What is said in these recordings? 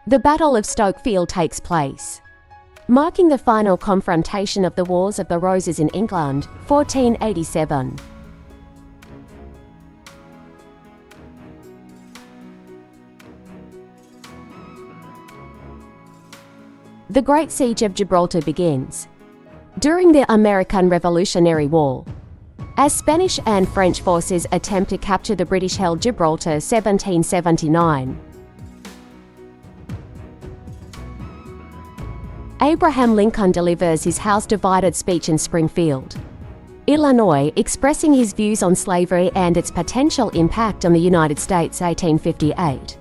The Battle of Stoke Field takes place, marking the final confrontation of the Wars of the Roses in England, 1487. The Great Siege of Gibraltar begins during the American Revolutionary War, as Spanish and French forces attempt to capture the British-held Gibraltar, 1779. Abraham Lincoln delivers his House-divided speech in Springfield, Illinois, expressing his views on slavery and its potential impact on the United States, 1858.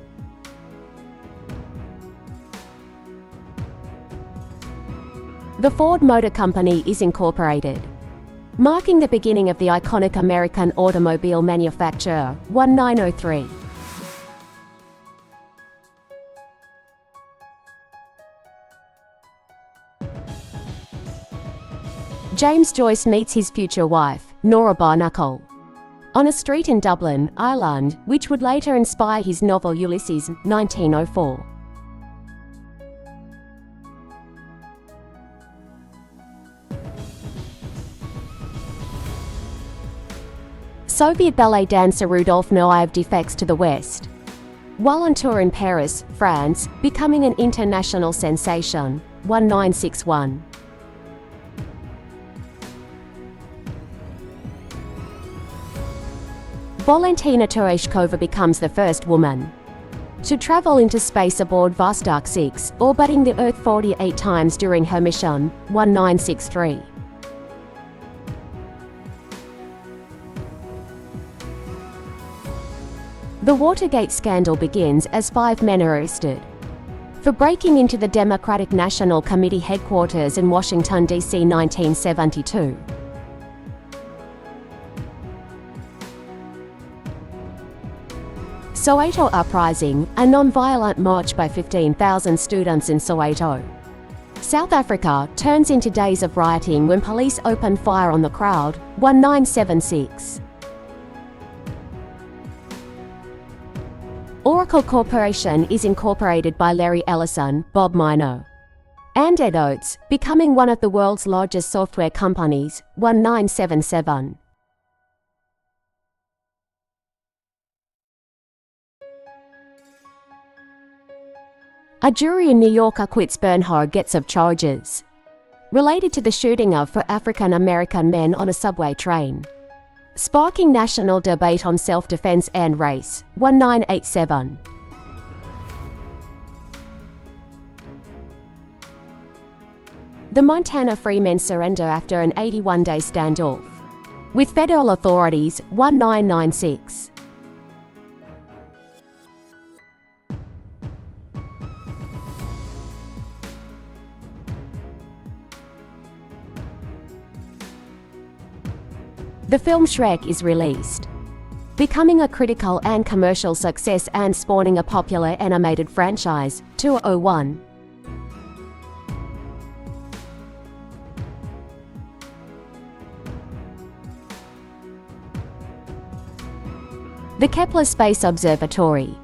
The Ford Motor Company is incorporated, marking the beginning of the iconic American automobile manufacturer, 1903. James Joyce meets his future wife, Nora Barnacle, on a street in Dublin, Ireland, which would later inspire his novel Ulysses, 1904. Soviet ballet dancer Rudolf Nureyev defects to the West, while on tour in Paris, France, becoming an international sensation, 1961. Valentina Tereshkova becomes the first woman to travel into space aboard Vostok 6, orbiting the Earth 48 times during her mission, 1963. The Watergate scandal begins as 5 men are arrested for breaking into the Democratic National Committee headquarters in Washington, D.C., 1972. Soweto Uprising, a non-violent march by 15,000 students in Soweto, South Africa, turns into days of rioting when police open fire on the crowd, 1976. Oracle Corporation is incorporated by Larry Ellison, Bob Miner, and Ed Oates, becoming one of the world's largest software companies, 1977. A jury in New York acquits Bernhard Goetz of charges related to the shooting of 4 African American men on a subway train, sparking national debate on self-defense and race, 1987. The Montana Freemen surrender after an 81-day standoff with federal authorities, 1996. The film Shrek is released, becoming a critical and commercial success and spawning a popular animated franchise, 2001. The Kepler Space Observatory,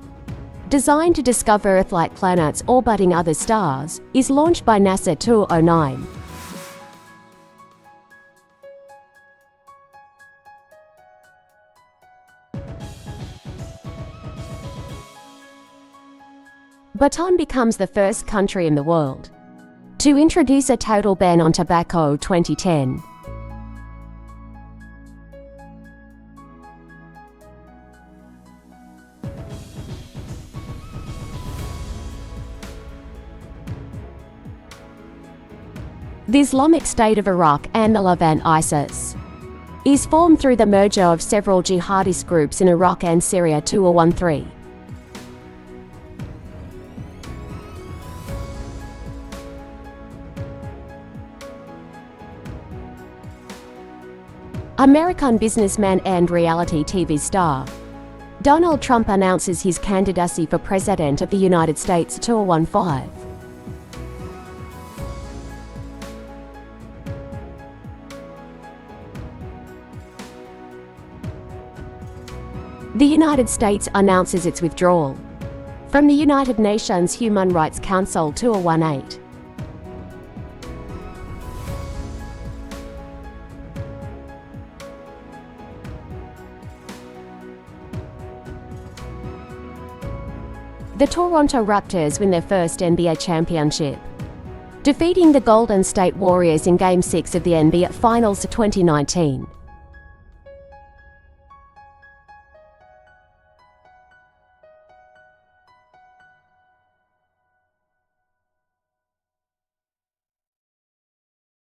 designed to discover Earth-like planets orbiting other stars, is launched by NASA, 2009. Bhutan becomes the first country in the world to introduce a total ban on tobacco, 2010. The Islamic State of Iraq and the Levant ISIS is formed through the merger of several jihadist groups in Iraq and Syria, 2013. American businessman and reality TV star Donald Trump announces his candidacy for President of the United States, 2015. The United States announces its withdrawal From the United Nations Human Rights Council 2018. The Toronto Raptors win their first NBA championship, defeating the Golden State Warriors in Game 6 of the NBA Finals 2019.